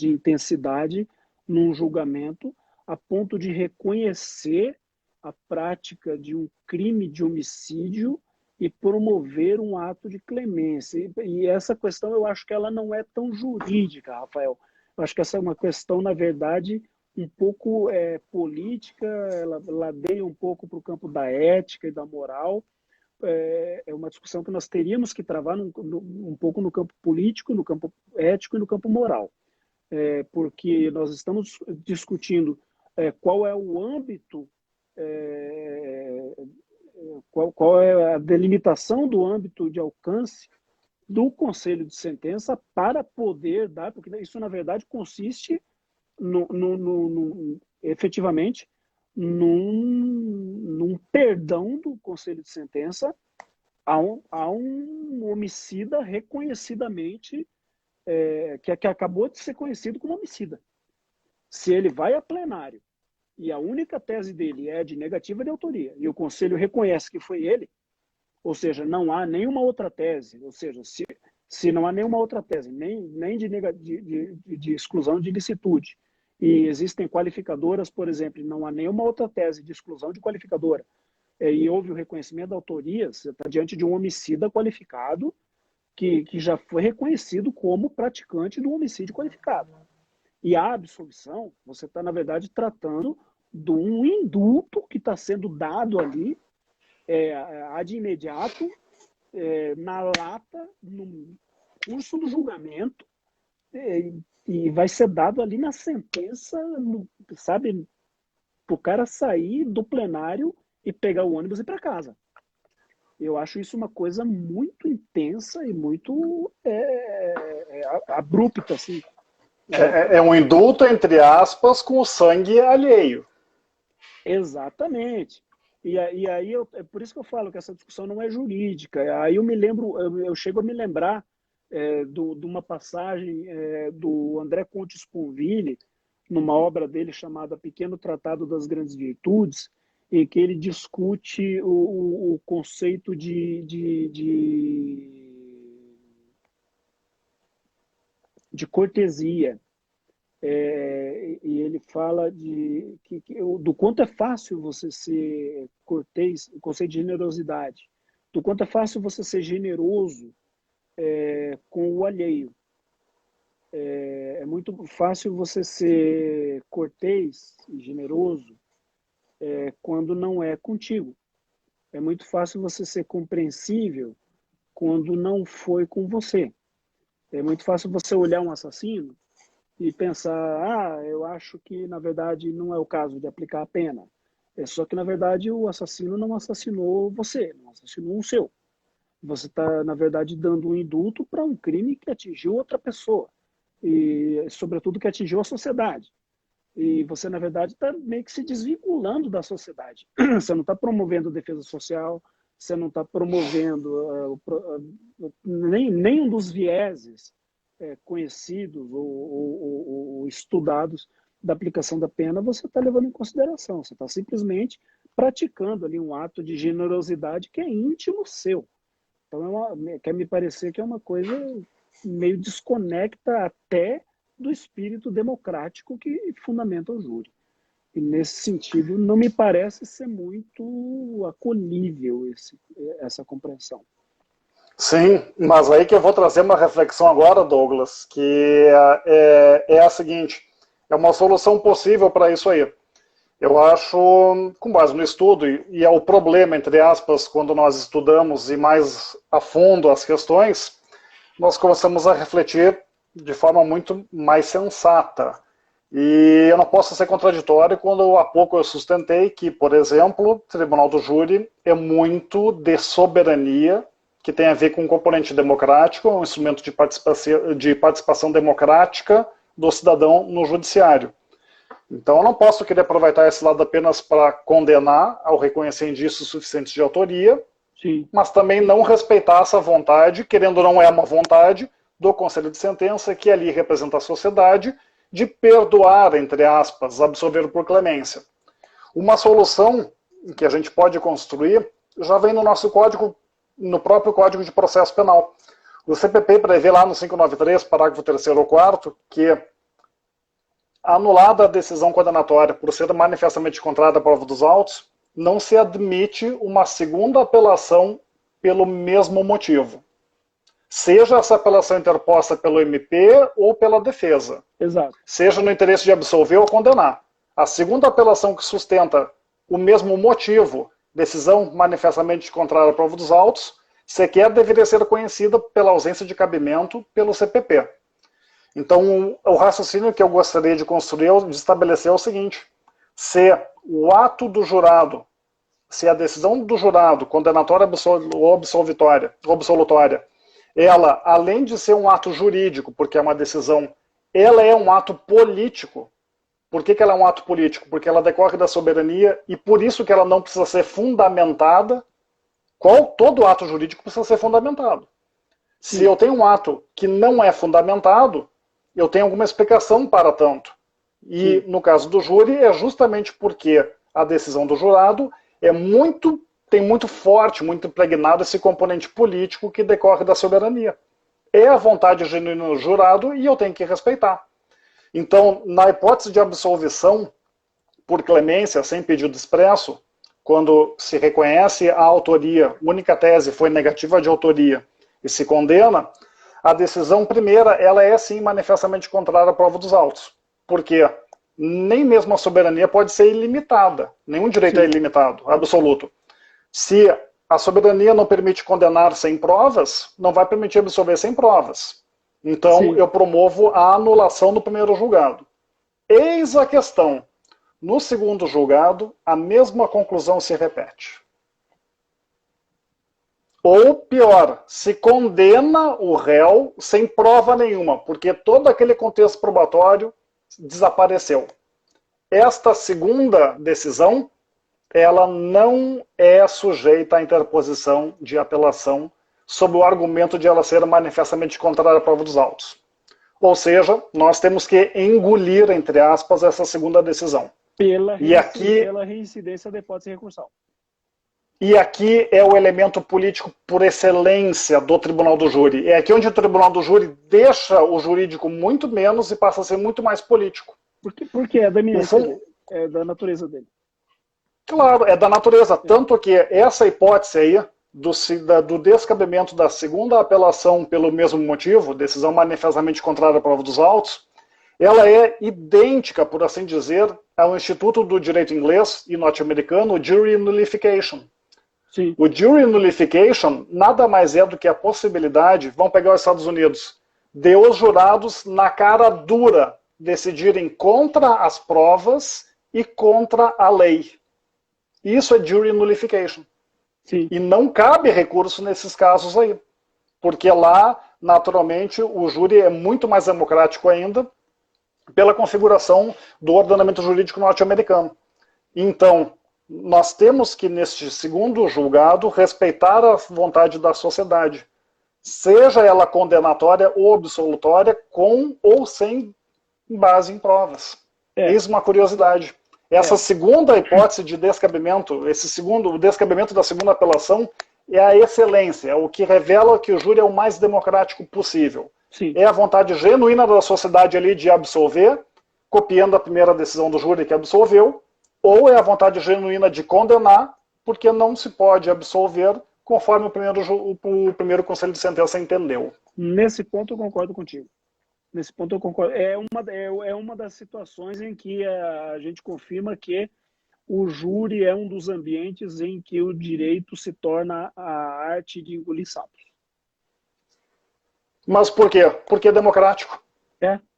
intensidade num julgamento, a ponto de reconhecer a prática de um crime de homicídio e promover um ato de clemência. E essa questão eu acho que ela não é tão jurídica, Rafael. Eu acho que essa é uma questão, na verdade, um pouco política, ela ladeia um pouco para o campo da ética e da moral. É uma discussão que nós teríamos que travar um pouco no campo político, no campo ético e no campo moral. Porque nós estamos discutindo qual é o âmbito, qual é a delimitação do âmbito de alcance do conselho de sentença para poder dar, porque isso, na verdade, consiste efetivamente num perdão do conselho de sentença a um homicida reconhecidamente que acabou de ser conhecido como homicida. Se ele vai a plenário e a única tese dele é de negativa de autoria e o conselho reconhece que foi ele, ou seja, não há nenhuma outra tese, ou seja, se não há nenhuma outra tese, nem de exclusão de ilicitude, e existem qualificadoras, por exemplo, não há nenhuma outra tese de exclusão de qualificadora, e houve o reconhecimento da autoria, você está diante de um homicida qualificado que já foi reconhecido como praticante do homicídio qualificado. E a absolvição, você está, na verdade, tratando de um indulto que está sendo dado ali ad imediato, na lata, no curso do julgamento, e vai ser dado ali na sentença, sabe, para o cara sair do plenário e pegar o ônibus e ir para casa. Eu acho isso uma coisa muito intensa e muito abrupta, assim. É um indulto, entre aspas, com o sangue alheio. Exatamente. E aí é por isso que eu falo que essa discussão não é jurídica. Aí eu me lembro, eu chego a me lembrar de uma passagem do André Comte Sponville, numa obra dele chamada Pequeno Tratado das Grandes Virtudes, e que ele discute o conceito de cortesia. E ele fala do quanto é fácil você ser cortês, o conceito de generosidade, do quanto é fácil você ser generoso com o alheio. É muito fácil você ser cortês e generoso quando não é contigo. É muito fácil você ser compreensível quando não foi com você. É muito fácil você olhar um assassino e pensar, eu acho que, na verdade, não é o caso de aplicar a pena. Só que, na verdade, o assassino não assassinou você, não assassinou um seu. Você está, na verdade, dando um indulto para um crime que atingiu outra pessoa. E, sobretudo, que atingiu a sociedade. E você, na verdade, está meio que se desvinculando da sociedade. Você não está promovendo defesa social, você não está promovendo nenhum dos vieses conhecidos ou estudados da aplicação da pena, você está levando em consideração. Você está simplesmente praticando ali um ato de generosidade que é íntimo seu. Então, quer me parecer que é uma coisa meio desconecta até do espírito democrático que fundamenta o júri. E, nesse sentido, não me parece ser muito acolhível essa compreensão. Sim, mas aí que eu vou trazer uma reflexão agora, Douglas, que é a seguinte, é uma solução possível para isso aí. Eu acho, com base no estudo, e é o problema, entre aspas, quando nós estudamos e mais a fundo as questões, nós começamos a refletir de forma muito mais sensata. E eu não posso ser contraditório quando há pouco eu sustentei que, por exemplo, o Tribunal do Júri é muito de soberania, que tem a ver com um componente democrático, um instrumento de participação democrática do cidadão no judiciário. Então eu não posso querer aproveitar esse lado apenas para condenar ao reconhecer indícios suficientes de autoria, sim, mas também não respeitar essa vontade, querendo ou não é uma vontade, do Conselho de Sentença, que ali representa a sociedade, de perdoar, entre aspas, absolver por clemência. Uma solução que a gente pode construir já vem no nosso código, no próprio Código de Processo Penal. O CPP prevê lá no 593, parágrafo 3º ou 4º, que anulada a decisão condenatória por ser manifestamente contrária à prova dos autos, não se admite uma segunda apelação pelo mesmo motivo. Seja essa apelação interposta pelo MP ou pela defesa. exato. Seja no interesse de absolver ou condenar. A segunda apelação que sustenta o mesmo motivo, decisão manifestamente contrária à prova dos autos, sequer deveria ser conhecida pela ausência de cabimento pelo CPP. Então, o raciocínio que eu gostaria de construir, de estabelecer é o seguinte: se o ato do jurado, se a decisão do jurado, condenatória ou absolutória, ela, além de ser um ato jurídico, porque é uma decisão, ela é um ato político. Por que ela é um ato político? Porque ela decorre da soberania e por isso que ela não precisa ser fundamentada. Todo ato jurídico precisa ser fundamentado. Se eu tenho um ato que não é fundamentado, eu tenho alguma explicação para tanto. E no caso do júri, é justamente porque a decisão do jurado tem muito forte, muito impregnado esse componente político que decorre da soberania. É a vontade genuína do jurado e eu tenho que respeitar. Então, na hipótese de absolvição por clemência, sem pedido expresso, quando se reconhece a autoria, única tese foi negativa de autoria, e se condena, a decisão primeira, ela é sim manifestamente contrária à prova dos autos. Porque nem mesmo a soberania pode ser ilimitada. Nenhum direito é ilimitado, absoluto. Se a soberania não permite condenar sem provas, não vai permitir absolver sem provas. Então, eu promovo a anulação do primeiro julgado. Eis a questão. No segundo julgado, a mesma conclusão se repete. Ou, pior, se condena o réu sem prova nenhuma, porque todo aquele contexto probatório desapareceu. Esta segunda decisão, ela não é sujeita à interposição de apelação sob o argumento de ela ser manifestamente contrária à prova dos autos. Ou seja, nós temos que engolir, entre aspas, essa segunda decisão. pela reincidência da hipótese recursal. E aqui é o elemento político por excelência do tribunal do júri. É aqui onde o tribunal do júri deixa o jurídico muito menos e passa a ser muito mais político. Porque é da eminência dele, é da natureza dele. Claro, é da natureza. Tanto que essa hipótese aí do descabimento da segunda apelação pelo mesmo motivo, decisão manifestamente contrária à prova dos autos, ela é idêntica, por assim dizer, ao Instituto do Direito Inglês e norte-americano, o Jury Nullification. Sim. O Jury Nullification nada mais é do que a possibilidade, vamos pegar os Estados Unidos, de os jurados, na cara dura, decidirem contra as provas e contra a lei. Isso é Jury Nullification. Sim. E não cabe recurso nesses casos aí. Porque lá, naturalmente, o júri é muito mais democrático ainda pela configuração do ordenamento jurídico norte-americano. Então, nós temos que, neste segundo julgado, respeitar a vontade da sociedade. Seja ela condenatória ou absolutória, com ou sem base em provas. Eis uma curiosidade. Essa segunda hipótese de descabimento, o descabimento da segunda apelação, é a excelência, é o que revela que o júri é o mais democrático possível. Sim. É a vontade genuína da sociedade ali de absolver, copiando a primeira decisão do júri que absolveu, ou é a vontade genuína de condenar, porque não se pode absolver conforme o primeiro conselho de sentença entendeu. Nesse ponto eu concordo contigo. Nesse ponto eu concordo. É uma das situações em que a gente confirma que o júri é um dos ambientes em que o direito se torna a arte de engolir sapos. Mas por quê? Porque é democrático.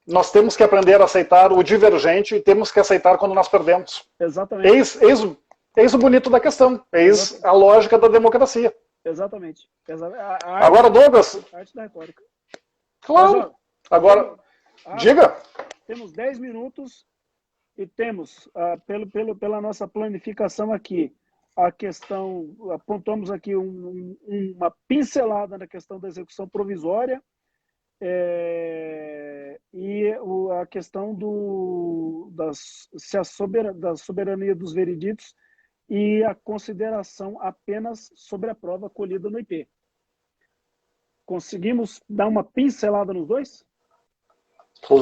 Nós temos que aprender a aceitar o divergente e temos que aceitar quando nós perdemos. Exatamente. Eis o bonito da questão. Eis a lógica da democracia. Exatamente. Agora, Douglas... A arte da retórica. Claro. Agora, diga. Temos 10 minutos e temos, pela nossa planificação aqui, a questão, apontamos aqui uma pincelada na questão da execução provisória e a questão da soberania dos vereditos e a consideração apenas sobre a prova colhida no IP. Conseguimos dar uma pincelada nos dois?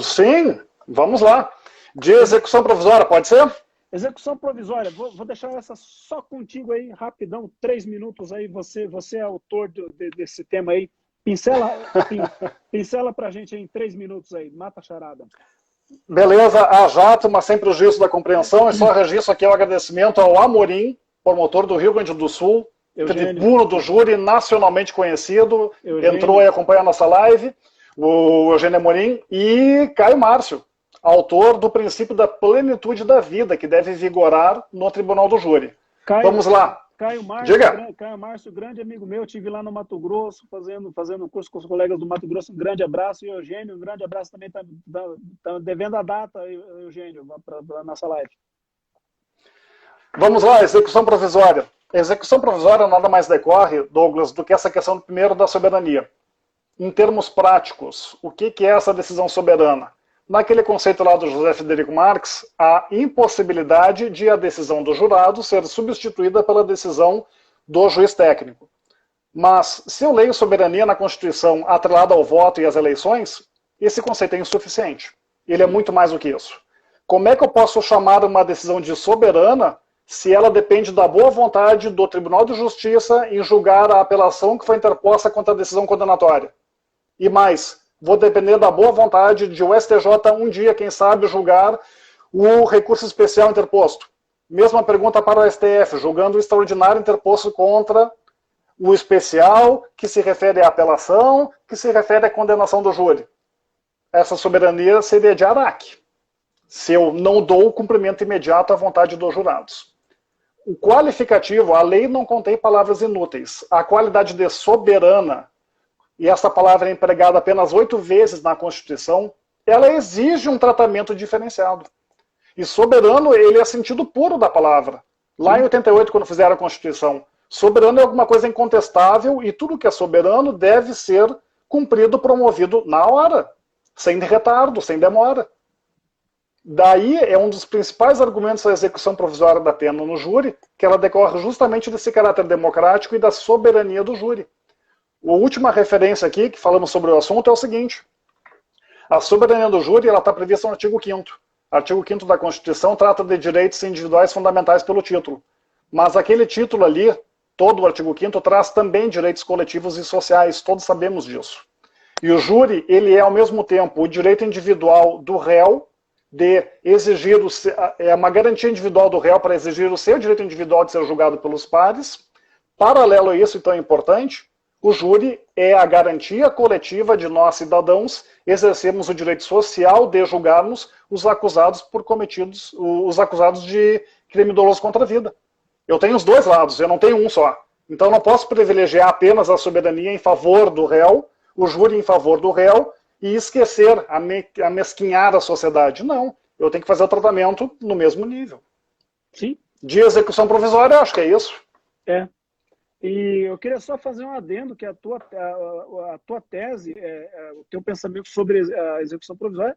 Sim, vamos lá. De execução provisória, pode ser? Execução provisória, vou deixar essa só contigo aí, rapidão, 3 minutos aí, você é autor desse tema aí, pincela pra gente aí em 3 minutos aí, mata a charada. Beleza, a jato, mas sem prejuízo da compreensão, e só registro aqui o agradecimento ao Amorim, promotor do Rio Grande do Sul, tribuno do júri, nacionalmente conhecido, entrou e acompanha a nossa live, o Eugênio Amorim, e Caio Márcio, autor do princípio da plenitude da vida, que deve vigorar no tribunal do júri. Vamos lá. Caio Márcio, grande amigo meu, estive lá no Mato Grosso, fazendo um curso com os colegas do Mato Grosso, um grande abraço, e Eugênio, um grande abraço também, tá devendo a data, Eugênio, para a nossa live. Vamos lá, execução provisória. A execução provisória nada mais decorre, Douglas, do que essa questão primeiro da soberania. Em termos práticos, o que é essa decisão soberana? Naquele conceito lá do José Frederico Marx, a impossibilidade de a decisão do jurado ser substituída pela decisão do juiz técnico. Mas, se eu leio soberania na Constituição atrelada ao voto e às eleições, esse conceito é insuficiente. Ele é muito mais do que isso. Como é que eu posso chamar uma decisão de soberana se ela depende da boa vontade do Tribunal de Justiça em julgar a apelação que foi interposta contra a decisão condenatória? E mais, vou depender da boa vontade de o STJ um dia, quem sabe, julgar o recurso especial interposto. Mesma pergunta para o STF, julgando o extraordinário interposto contra o especial, que se refere à apelação, que se refere à condenação do júri. Essa soberania seria de Araque, se eu não dou o cumprimento imediato à vontade dos jurados. O qualificativo, a lei não contém palavras inúteis. A qualidade de soberana, e essa palavra é empregada apenas 8 vezes na Constituição, ela exige um tratamento diferenciado. E soberano, ele é sentido puro da palavra. Lá em 88, quando fizeram a Constituição, soberano é alguma coisa incontestável e tudo que é soberano deve ser cumprido, promovido na hora, sem retardo, sem demora. Daí é um dos principais argumentos da execução provisória da pena no júri, que ela decorre justamente desse caráter democrático e da soberania do júri. A última referência aqui, que falamos sobre o assunto, é o seguinte. A soberania do júri está prevista no artigo 5º. O artigo 5º da Constituição trata de direitos individuais fundamentais pelo título. Mas aquele título ali, todo o artigo 5º, traz também direitos coletivos e sociais, todos sabemos disso. E o júri, ele é ao mesmo tempo o direito individual do réu, de exigir, é uma garantia individual do réu para exigir o seu direito individual de ser julgado pelos pares. Paralelo a isso, então é importante, o júri é a garantia coletiva de nós, cidadãos, exercermos o direito social de julgarmos os acusados os acusados de crime doloso contra a vida. Eu tenho os dois lados, eu não tenho um só. Então eu não posso privilegiar apenas a soberania em favor do réu, o júri em favor do réu, e esquecer, amesquinhar a sociedade. Não, eu tenho que fazer o tratamento no mesmo nível. Sim. De execução provisória, acho que é isso. É. E eu queria só fazer um adendo, que a tua tese, o teu pensamento sobre a execução provisória,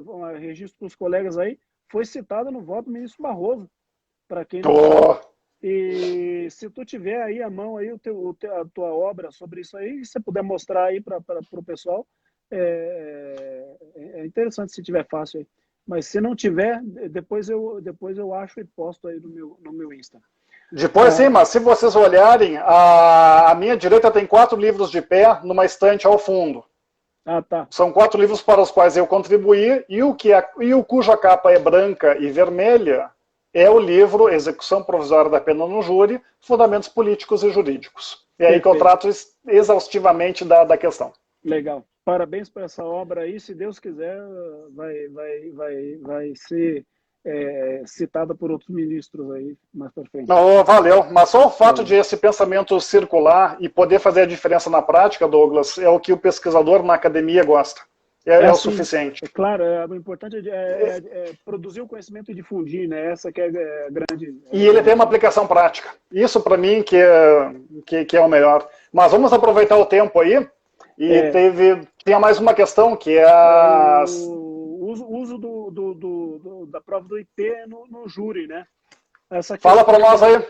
um registro para os colegas aí, foi citada no voto do ministro Barroso, para quem não sabe. E se tu tiver aí à mão aí a tua obra sobre isso aí, se você puder mostrar aí para o pessoal, é interessante se tiver fácil aí. Mas se não tiver, depois eu acho e posto aí no meu Insta. Depois sim, mas se vocês olharem, a minha direita tem 4 livros de pé numa estante ao fundo. Ah, tá. São 4 livros para os quais eu contribuí, e o cuja capa é branca e vermelha é o livro Execução Provisória da Pena no Júri, Fundamentos Políticos e Jurídicos. É aí que eu trato exaustivamente da questão. Legal. Parabéns por essa obra aí. Se Deus quiser, vai ser citada por outros ministros aí mais para frente. Não, valeu. Mas só o fato de esse pensamento circular e poder fazer a diferença na prática, Douglas, é o que o pesquisador na academia gosta. É o suficiente. É claro, o importante é produzir o conhecimento e difundir, né? Essa que é a grande... E ele tem uma aplicação prática. Isso, para mim, que é o melhor. Mas vamos aproveitar o tempo aí. E tinha mais uma questão, que é o uso da prova do IP no júri, né? Fala para nós aí.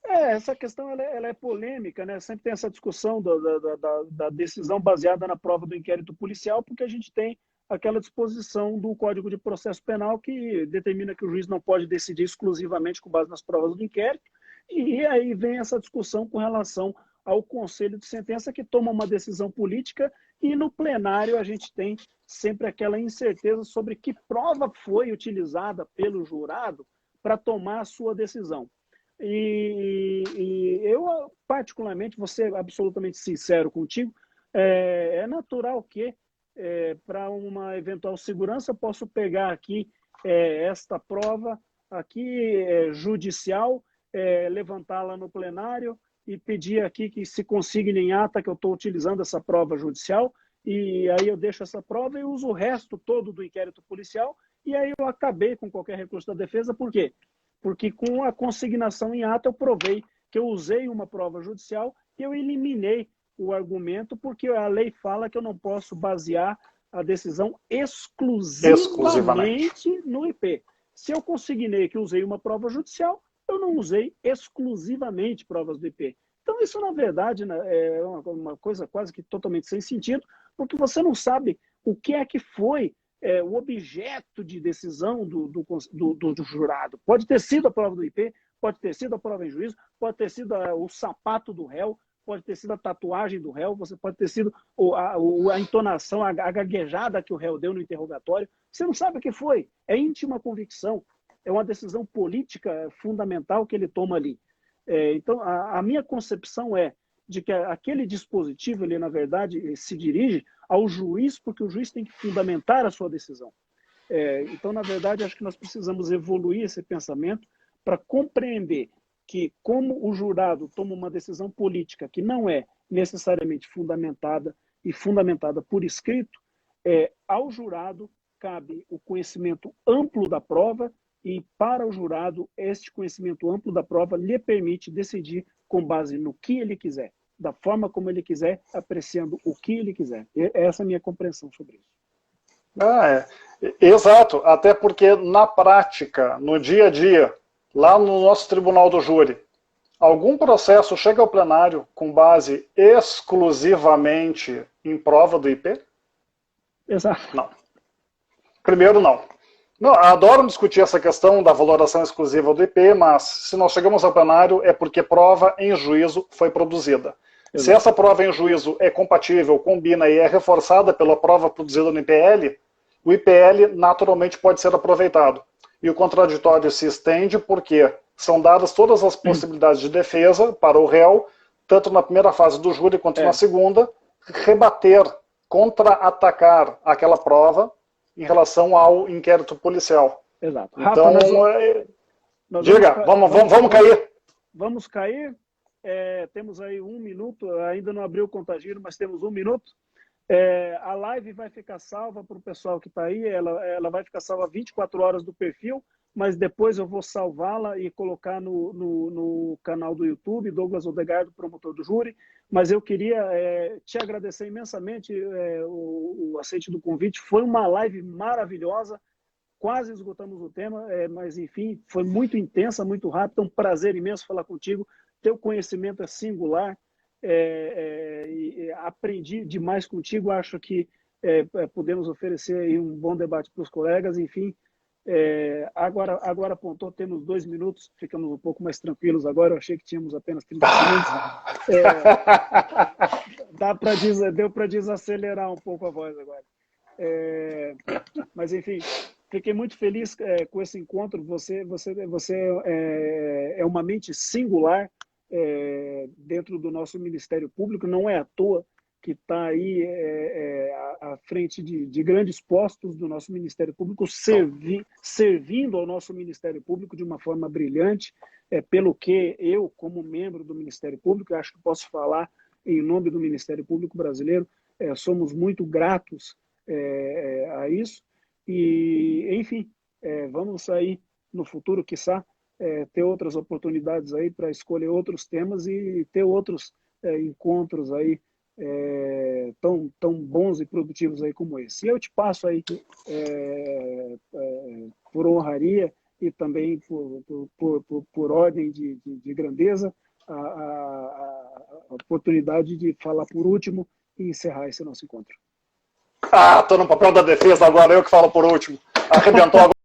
Essa questão ela é polêmica, né? Sempre tem essa discussão da decisão baseada na prova do inquérito policial, porque a gente tem aquela disposição do Código de Processo Penal que determina que o juiz não pode decidir exclusivamente com base nas provas do inquérito, e aí vem essa discussão com relação ao conselho de sentença, que toma uma decisão política, e no plenário a gente tem sempre aquela incerteza sobre que prova foi utilizada pelo jurado para tomar a sua decisão. E eu, particularmente, vou ser absolutamente sincero contigo, é natural que, para uma eventual segurança, eu posso pegar aqui esta prova aqui judicial, levantá-la no plenário e pedir aqui que se consigne em ata que eu estou utilizando essa prova judicial, e aí eu deixo essa prova e uso o resto todo do inquérito policial, e aí eu acabei com qualquer recurso da defesa. Por quê? Porque com a consignação em ata eu provei que eu usei uma prova judicial e eu eliminei o argumento, porque a lei fala que eu não posso basear a decisão exclusivamente no IP. Se eu consignei que usei uma prova judicial, eu não usei exclusivamente provas do IP. Então isso, na verdade, é uma coisa quase que totalmente sem sentido, porque você não sabe o que é que foi o objeto de decisão do jurado. Pode ter sido a prova do IP, pode ter sido a prova em juízo, pode ter sido o sapato do réu, pode ter sido a tatuagem do réu, você pode ter sido a entonação, a gaguejada que o réu deu no interrogatório. Você não sabe o que foi. É íntima convicção. É uma decisão política fundamental que ele toma ali. Então, a minha concepção é de que aquele dispositivo, ele, na verdade, se dirige ao juiz, porque o juiz tem que fundamentar a sua decisão. Então, na verdade, acho que nós precisamos evoluir esse pensamento para compreender que, como o jurado toma uma decisão política que não é necessariamente fundamentada e fundamentada por escrito, ao jurado cabe o conhecimento amplo da prova, e para o jurado, este conhecimento amplo da prova lhe permite decidir com base no que ele quiser, da forma como ele quiser, apreciando o que ele quiser. Essa é a minha compreensão sobre isso. Exato, até porque na prática, no dia a dia, lá no nosso tribunal do júri, algum processo chega ao plenário com base exclusivamente em prova do IP? Exato. Não. Primeiro, não. Não, adoro discutir essa questão da valoração exclusiva do IP, mas se nós chegamos ao plenário é porque prova em juízo foi produzida. Exato. Se essa prova em juízo é compatível, combina e é reforçada pela prova produzida no IPL, o IPL naturalmente pode ser aproveitado. E o contraditório se estende porque são dadas todas as possibilidades de defesa para o réu, tanto na primeira fase do júri quanto na segunda, rebater, contra-atacar aquela prova em relação ao inquérito policial. Exato. Então, Rafa, diga, vamos cair. Vamos cair. Temos aí 1 minuto, ainda não abriu o contagiro, mas temos 1 minuto. A live vai ficar salva para o pessoal que está aí, ela vai ficar salva 24 horas do perfil, mas depois eu vou salvá-la e colocar no canal do YouTube, Douglas Odegaardo, promotor do júri. Mas eu queria te agradecer imensamente o aceite do convite. Foi uma live maravilhosa, quase esgotamos o tema, mas enfim, foi muito intensa, muito rápida, um prazer imenso falar contigo. Teu conhecimento é singular, aprendi demais contigo, acho que podemos oferecer aí um bom debate para os colegas, enfim. Agora apontou, temos 2 minutos, ficamos um pouco mais tranquilos agora, eu achei que tínhamos apenas 30 segundos. Deu para desacelerar um pouco a voz agora. Mas enfim, fiquei muito feliz com esse encontro, você é uma mente singular dentro do nosso Ministério Público, não é à toa que está aí à frente de grandes postos do nosso Ministério Público, servindo ao nosso Ministério Público de uma forma brilhante, pelo que eu, como membro do Ministério Público, acho que posso falar em nome do Ministério Público brasileiro, somos muito gratos a isso, e, enfim, vamos aí no futuro, quiçá, ter outras oportunidades aí para escolher outros temas e ter outros encontros aí tão bons e produtivos aí como esse. E eu te passo aí, por honraria e também por ordem de grandeza, a oportunidade de falar por último e encerrar esse nosso encontro. Estou no papel da defesa agora, eu que falo por último. Arrebentou agora.